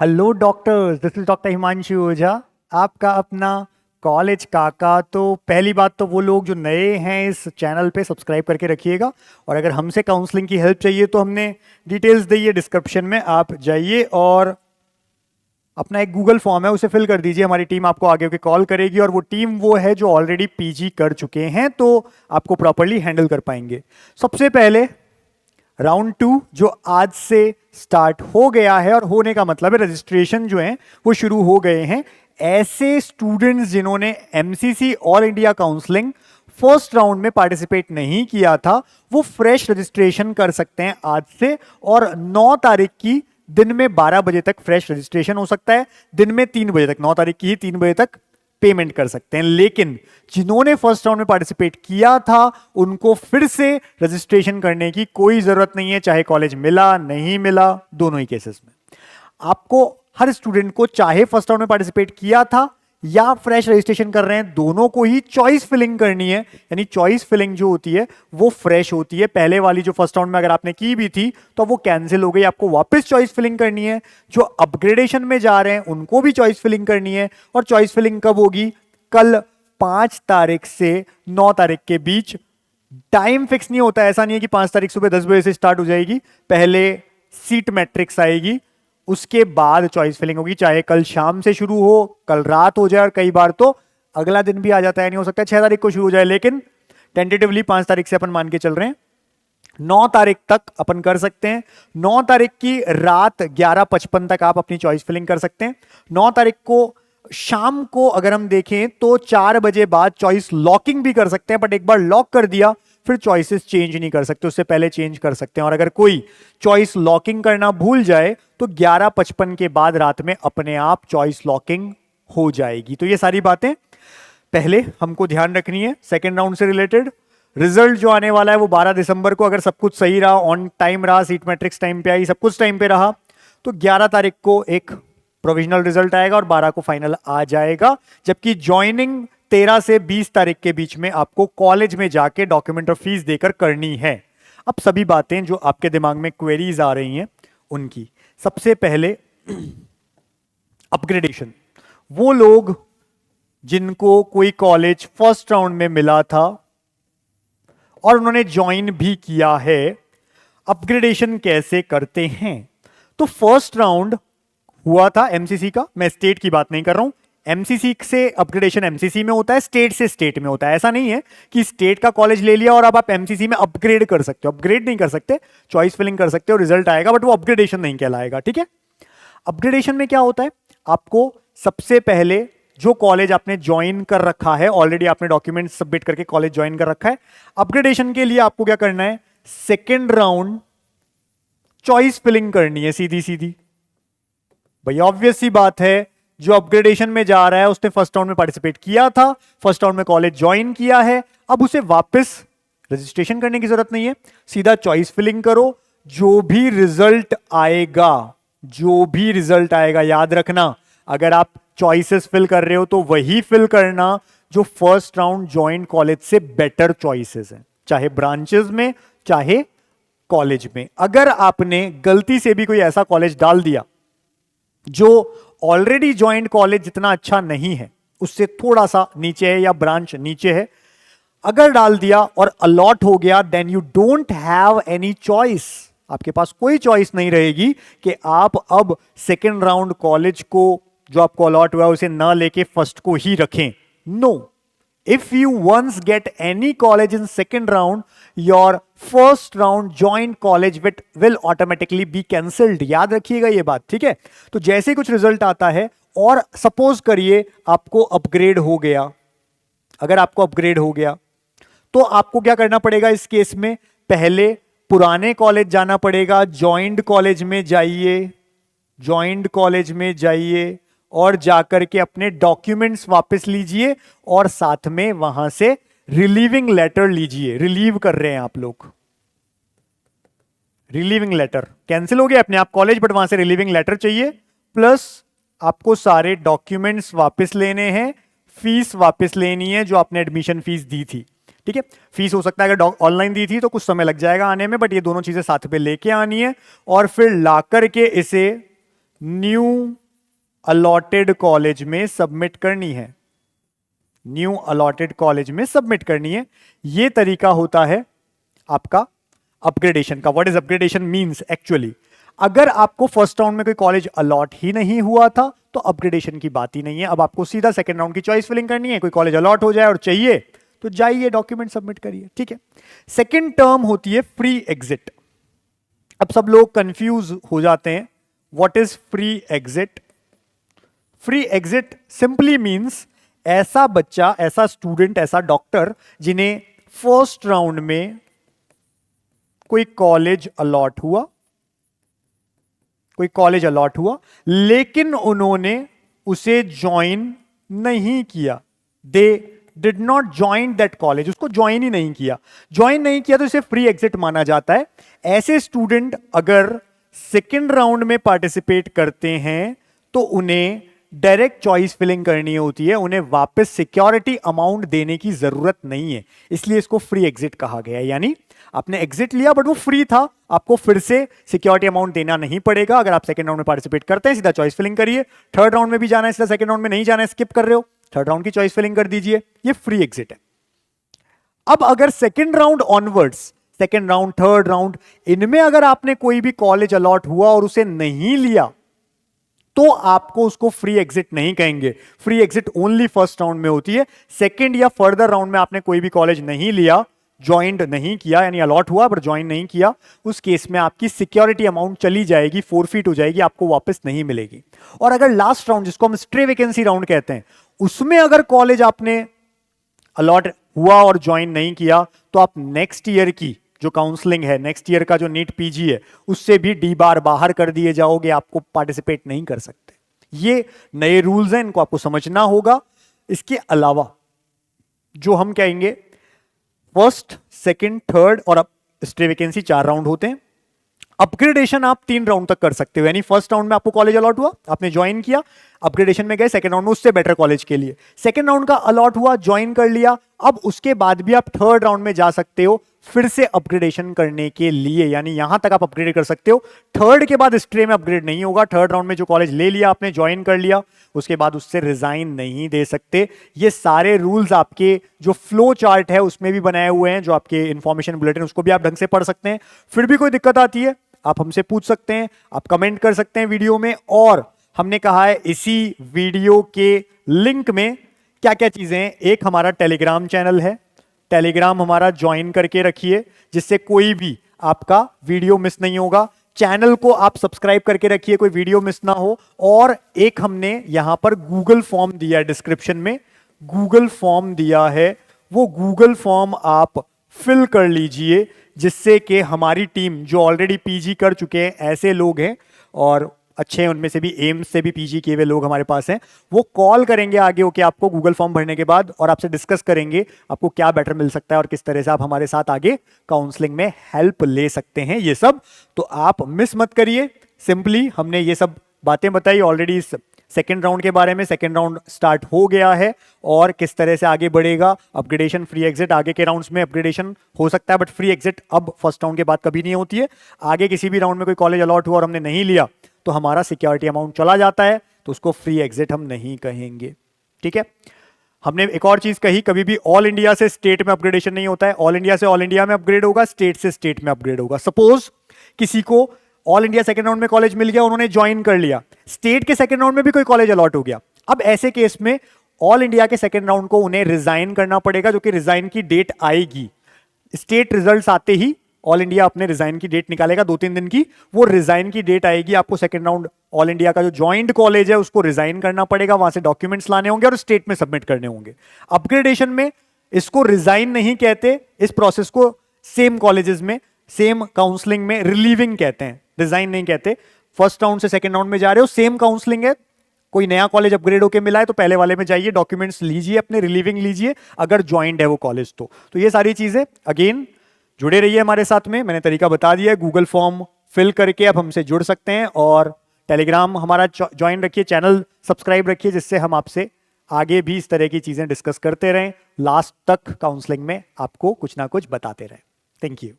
Hello doctors, this is doctor Himanshu Ojha, आपका अपना college काका। तो पहली बात तो वो लोग जो नए हैं इस चैनल पे सब्सक्राइब करके रखिएगा, और अगर हमसे काउंसलिंग की हेल्प चाहिए तो हमने डिटेल्स दी है डिस्क्रिप्शन में, आप जाइए और अपना एक गूगल फॉर्म है उसे फिल कर दीजिए। हमारी टीम आपको आगे होकर कॉल करेगी, और वो टीम वो है जो ऑलरेडी पीजी कर चुके हैं, तो आपको प्रॉपरली हैंडल कर पाएंगे। सबसे पहले राउंड 2 जो आज से स्टार्ट हो गया है, और होने का मतलब है रजिस्ट्रेशन जो है वो शुरू हो गए हैं। ऐसे स्टूडेंट्स जिन्होंने MCC all India counselling first round में पार्टिसिपेट नहीं किया था, वो फ्रेश रजिस्ट्रेशन कर सकते हैं आज से, और 9 तारीख की दिन में 12 बजे तक फ्रेश रजिस्ट्रेशन हो सकता है। दिन में 3 बजे तक, 9 तारीख की ही 3 बजे तक पेमेंट कर सकते हैं। लेकिन जिन्होंने फर्स्ट राउंड में पार्टिसिपेट किया था उनको फिर से रजिस्ट्रेशन करने की कोई जरूरत नहीं है, चाहे कॉलेज मिला नहीं मिला, दोनों ही केसेस में आपको, हर स्टूडेंट को, चाहे फर्स्ट राउंड में पार्टिसिपेट किया था या फ्रेश रजिस्ट्रेशन कर रहे हैं, दोनों को ही चॉइस फिलिंग करनी है। यानी चॉइस फिलिंग जो होती है वो फ्रेश होती है। पहले वाली जो फर्स्ट राउंड में अगर आपने की भी थी तो वो कैंसिल हो गई, आपको वापस चॉइस फिलिंग करनी है। जो अपग्रेडेशन में जा रहे हैं उनको भी चॉइस फिलिंग करनी है, और चॉइस फिलिंग कब होगी? कल 5 तारीख से 9 तारीख के बीच। टाइम फिक्स नहीं होता, ऐसा नहीं है कि 5 तारीख सुबह 10 बजे से स्टार्ट हो जाएगी। पहले सीट मैट्रिक्स आएगी, उसके बाद चॉइस फिलिंग होगी। चाहे कल शाम से शुरू हो, कल रात हो जाए, और कई बार तो अगला दिन भी आ जाता है, नहीं हो सकता 6 तारीख को शुरू हो जाए, लेकिन टेंटेटिवली 5 तारीख से अपन मान के चल रहे हैं। 9 तारीख तक अपन कर सकते हैं। 9 तारीख की रात 11:55 तक आप अपनी चॉइस फिलिंग कर सकते हैं। 9 तारीख को शाम को अगर हम देखें तो 4 बजे बाद चॉइस लॉकिंग भी कर सकते हैं, बट एक बार लॉक कर दिया फिर चॉइसेस चेंज नहीं कर सकते, उससे पहले चेंज कर सकते हैं। और अगर कोई चॉइस लॉकिंग करना भूल जाए तो 11:55 के बाद रात में अपने आप चॉइस लॉकिंग हो जाएगी। तो ये सारी बातें पहले हमको ध्यान रखनी है। सेकेंड राउंड से रिलेटेड रिजल्ट जो आने वाला है वो 12 दिसंबर को, अगर सब कुछ सही रहा, ऑन टाइम रहा, सीट मैट्रिक्स टाइम पे आई, सब कुछ टाइम पे रहा, तो 11 तारीख को एक प्रोविजनल रिजल्ट आएगा और 12 को फाइनल आ जाएगा। जबकि ज्वाइनिंग 13 से 20 तारीख के बीच में आपको कॉलेज में जाके डॉक्यूमेंट और फीस देकर करनी है। अब सभी बातें जो आपके दिमाग में क्वेरीज आ रही हैं उनकी, सबसे पहले अपग्रेडेशन। वो लोग जिनको कोई कॉलेज फर्स्ट राउंड में मिला था और उन्होंने ज्वाइन भी किया है, अपग्रेडेशन कैसे करते हैं? तो फर्स्ट राउंड हुआ था एमसीसी का, मैं स्टेट की बात नहीं कर रहा हूं। एमसीसी से अपग्रेडेशन एमसीसी में होता है, स्टेट से स्टेट में होता है। ऐसा नहीं है कि स्टेट का कॉलेज ले लिया और अब आप एमसीसी में अपग्रेड कर सकते हो। अपग्रेड नहीं कर सकते, चॉइस फिलिंग कर सकते हो, रिजल्ट आएगा, बट वो अपग्रेडेशन नहीं कहलाएगा। ठीक है। अपग्रेडेशन में क्या होता है? आपको सबसे पहले जो कॉलेज आपने ज्वाइन कर रखा है, ऑलरेडी आपने डॉक्यूमेंट सबमिट करके कॉलेज ज्वाइन कर रखा है, अपग्रेडेशन के लिए आपको क्या करना है? सेकेंड राउंड चॉइस फिलिंग करनी है, सीधी सीधी। भाई ऑब्वियस सी बात है, जो अपग्रेडेशन में जा रहा है उसने फर्स्ट राउंड में पार्टिसिपेट किया था, फर्स्ट राउंड में कॉलेज ज्वाइन किया है, अब उसे वापस रजिस्ट्रेशन करने की जरूरत नहीं है, सीधा चॉइस फिलिंग करो। जो भी रिजल्ट आएगा, जो भी रिजल्ट आएगा, याद रखना, अगर आप चॉइसेस फिल कर रहे हो तो वही फिल करना जो फर्स्ट राउंड ज्वाइन कॉलेज से बेटर चॉइसेस हैं, चाहे ब्रांचेस में चाहे कॉलेज में। अगर आपने गलती से भी कोई ऐसा कॉलेज डाल दिया जो ऑलरेडी ज्वाइंट कॉलेज जितना अच्छा नहीं है, उससे थोड़ा सा नीचे है या ब्रांच नीचे है, अगर डाल दिया और अलॉट हो गया, then you don't have any choice. आपके पास कोई चॉइस नहीं रहेगी कि आप अब सेकेंड राउंड कॉलेज को जो आपको अलॉट हुआ उसे ना लेके फर्स्ट को ही रखें। No, if you once get any college in second round, your first round joint college will automatically be cancelled। याद रखिएगा ये बात, ठीक है। तो जैसे कुछ रिजल्ट आता है और सपोज करिए आपको अपग्रेड हो गया, अगर आपको अपग्रेड हो गया तो आपको क्या करना पड़ेगा इस केस में? पहले पुराने कॉलेज जाना पड़ेगा, ज्वाइंट कॉलेज में जाइए, ज्वाइंट कॉलेज में जाइए और जाकर के अपने डॉक्यूमेंट्स वापस लीजिए, और साथ में वहां से रिलीविंग लेटर लीजिए। रिलीव कर रहे हैं आप लोग, रिलीविंग लेटर। कैंसिल हो गया अपने आप कॉलेज, बट वहां से रिलीविंग लेटर चाहिए, प्लस आपको सारे डॉक्यूमेंट्स वापस लेने हैं, फीस वापस लेनी है जो आपने एडमिशन फीस दी थी। ठीक है। फीस हो सकता है अगर ऑनलाइन दी थी तो कुछ समय लग जाएगा आने में, बट ये दोनों चीजें साथ पे लेके आनी है, और फिर ला करके इसे न्यू अलॉटेड कॉलेज में सबमिट करनी है, न्यू अलॉटेड कॉलेज में सबमिट करनी है। यह तरीका होता है आपका अपग्रेडेशन का। What is upgradation means actually, अगर आपको फर्स्ट राउंड में कोई कॉलेज अलॉट ही नहीं हुआ था तो अपग्रेडेशन की बात ही नहीं है। अब आपको सीधा सेकंड राउंड की चॉइस फिलिंग करनी है, कोई कॉलेज अलॉट हो जाए और चाहिए तो जाइए डॉक्यूमेंट सबमिट करिए, ठीक है। सेकंड टर्म होती है फ्री एग्जिट। अब सब लोग कंफ्यूज हो जाते हैं, what is free exit. Free exit simply means ऐसा बच्चा, ऐसा स्टूडेंट, ऐसा डॉक्टर जिन्हें फर्स्ट राउंड में कोई कॉलेज अलॉट हुआ, कोई कॉलेज अलॉट हुआ लेकिन उन्होंने उसे ज्वाइन नहीं किया, they did not join that college, उसको ज्वाइन ही नहीं किया। ज्वाइन नहीं किया तो इसे फ्री एग्जिट माना जाता है। ऐसे स्टूडेंट अगर सेकेंड राउंड में पार्टिसिपेट करते हैं तो उन्हें डायरेक्ट चॉइस फिलिंग करनी होती है, उन्हें वापस सिक्योरिटी अमाउंट देने की जरूरत नहीं है, इसलिए इसको फ्री एग्जिट कहा गया है। यानी आपने एग्जिट लिया बट वो फ्री था, आपको फिर से सिक्योरिटी अमाउंट देना नहीं पड़ेगा। अगर आप सेकंड राउंड में पार्टिसिपेट करते हैं सीधा चॉइस फिलिंग करिए, थर्ड राउंड में भी जाना है सीधा सेकंड राउंड में नहीं जाना है, स्किप कर रहे हो थर्ड राउंड की चॉइस फिलिंग कर दीजिए, ये फ्री एग्जिट है। अब अगर second round onwards, second round, third round, इनमें अगर आपने कोई भी कॉलेज अलॉट हुआ और उसे नहीं लिया तो आपको उसको फ्री एग्जिट नहीं कहेंगे। Free exit only first round में होती है। सेकंड या फर्दर राउंड में आपने कोई भी कॉलेज नहीं लिया, ज्वाइंट नहीं किया, यानी अलॉट हुआ पर ज्वाइन नहीं किया, उस केस में आपकी सिक्योरिटी अमाउंट चली जाएगी, फोरफीट हो जाएगी, आपको वापस नहीं मिलेगी। और अगर लास्ट राउंड, जिसको हम स्ट्रे वैकेंसी राउंड कहते हैं, उसमें अगर कॉलेज आपने अलॉट हुआ और ज्वाइन नहीं किया तो आप नेक्स्ट ईयर की जो काउंसलिंग है, नेक्स्ट ईयर का जो नीट पीजी है, उससे भी डी बार बाहर कर दिए जाओगे, आपको पार्टिसिपेट नहीं कर सकते। ये नए रूल्स हैं, इनको आपको समझना होगा। इसके अलावा जो हम कहेंगे फर्स्ट, सेकंड, थर्ड और अब स्टे वैकेंसी 4 राउंड होते हैं। अपग्रेडेशन आप 3 राउंड तक कर सकते हो, यानी फर्स्ट राउंड में आपको कॉलेज अलॉट हुआ, आपने ज्वाइन किया, अपग्रेडेशन में गए सेकंड राउंड में उससे बेटर कॉलेज के लिए, सेकंड राउंड का अलॉट हुआ, ज्वाइन कर लिया, अब उसके बाद भी आप थर्ड राउंड में जा सकते हो फिर से अपग्रेडेशन करने के लिए, यानी यहां तक आप अपग्रेड कर सकते हो। थर्ड के बाद स्ट्रे में अपग्रेड नहीं होगा। थर्ड राउंड में जो कॉलेज ले लिया आपने, ज्वाइन कर लिया, उसके बाद उससे रिजाइन नहीं दे सकते। ये सारे रूल्स आपके जो फ्लो चार्ट है उसमें भी बनाए हुए हैं, जो आपके इंफॉर्मेशन बुलेटिन, उसको भी आप ढंग से पढ़ सकते हैं। फिर भी कोई दिक्कत आती है आप हमसे पूछ सकते हैं, आप कमेंट कर सकते हैं वीडियो में। और हमने कहा है इसी वीडियो के लिंक में क्या क्या चीजें हैं। एक हमारा टेलीग्राम चैनल है, टेलीग्राम हमारा ज्वाइन करके रखिए, जिससे कोई भी आपका वीडियो मिस नहीं होगा। चैनल को आप सब्सक्राइब करके रखिए, कोई वीडियो मिस ना हो। और एक हमने यहां पर गूगल फॉर्म दिया है, डिस्क्रिप्शन में गूगल फॉर्म दिया है, वो गूगल फॉर्म आप फिल कर लीजिए, जिससे कि हमारी टीम जो ऑलरेडी पीजी कर चुके हैं, ऐसे लोग हैं और अच्छे हैं, उनमें से भी एम्स से भी पीजी किए हुए लोग हमारे पास हैं, वो कॉल करेंगे आगे होके आपको गूगल फॉर्म भरने के बाद और आपसे डिस्कस करेंगे आपको क्या बेटर मिल सकता है और किस तरह से आप हमारे साथ आगे काउंसलिंग में हेल्प ले सकते हैं। ये सब तो आप मिस मत करिए। सिंपली हमने ये सब बातें बताई ऑलरेडी इस सेकेंड राउंड के बारे में। सेकेंड राउंड स्टार्ट हो गया है और किस तरह से आगे बढ़ेगा, अपग्रेडेशन, फ्री एग्जिट। आगे के राउंड्स में अपग्रेडेशन हो सकता है बट फ्री एग्जिट अब फर्स्ट राउंड के बाद कभी नहीं होती है। आगे किसी भी राउंड में कोई कॉलेज अलॉट हुआ और हमने नहीं लिया तो हमारा सिक्योरिटी अमाउंट चला जाता है, तो उसको फ्री एग्जिट हम नहीं कहेंगे, ठीक है। हमने एक और चीज कही, कभी भी ऑल इंडिया से स्टेट में अपग्रेडेशन नहीं होता है। ऑल इंडिया से ऑल इंडिया में अपग्रेड होगा, स्टेट से स्टेट में अपग्रेड होगा। सपोज किसी को ऑल इंडिया सेकंड राउंड में कॉलेज मिल गया, उन्होंने ज्वाइन कर लिया, स्टेट के सेकंड राउंड में भी कोई कॉलेज अलॉट हो गया। अब ऐसे केस में ऑल इंडिया के सेकंड राउंड को उन्हें रिजाइन करना पड़ेगा, जो कि रिजाइन की डेट आएगी। स्टेट रिजल्ट्स आते ही ऑल इंडिया अपने रिजाइन की डेट निकालेगा 2-3 दिन की, वो रिजाइन की डेट आएगी, आपको सेकंड राउंड ऑल इंडिया का जो ज्वाइंट कॉलेज है उसको रिजाइन करना पड़ेगा, वहां से डॉक्यूमेंट्स लाने होंगे और स्टेट में सबमिट करने होंगे। अपग्रेडेशन में इसको रिजाइन नहीं कहते, इस प्रोसेस को सेम कॉलेजेस में, सेम काउंसलिंग में रिलीविंग कहते हैं, रिजाइन नहीं कहते। फर्स्ट राउंड से सेकंड राउंड में जा रहे हो, सेम काउंसलिंग है, कोई नया कॉलेज अपग्रेड होकर मिला है तो पहले वाले में जाइए, डॉक्यूमेंट्स लीजिए, अपने रिलीविंग लीजिए अगर ज्वाइंट है वो कॉलेज तो ये सारी चीजें अगेन जुड़े रहिए हमारे साथ में। मैंने तरीका बता दिया है, गूगल फॉर्म फिल करके आप हमसे जुड़ सकते हैं और टेलीग्राम हमारा ज्वाइन रखिए, चैनल सब्सक्राइब रखिए, जिससे हम आपसे आगे भी इस तरह की चीजें डिस्कस करते रहें, लास्ट तक काउंसलिंग में आपको कुछ ना कुछ बताते रहें। Thank you.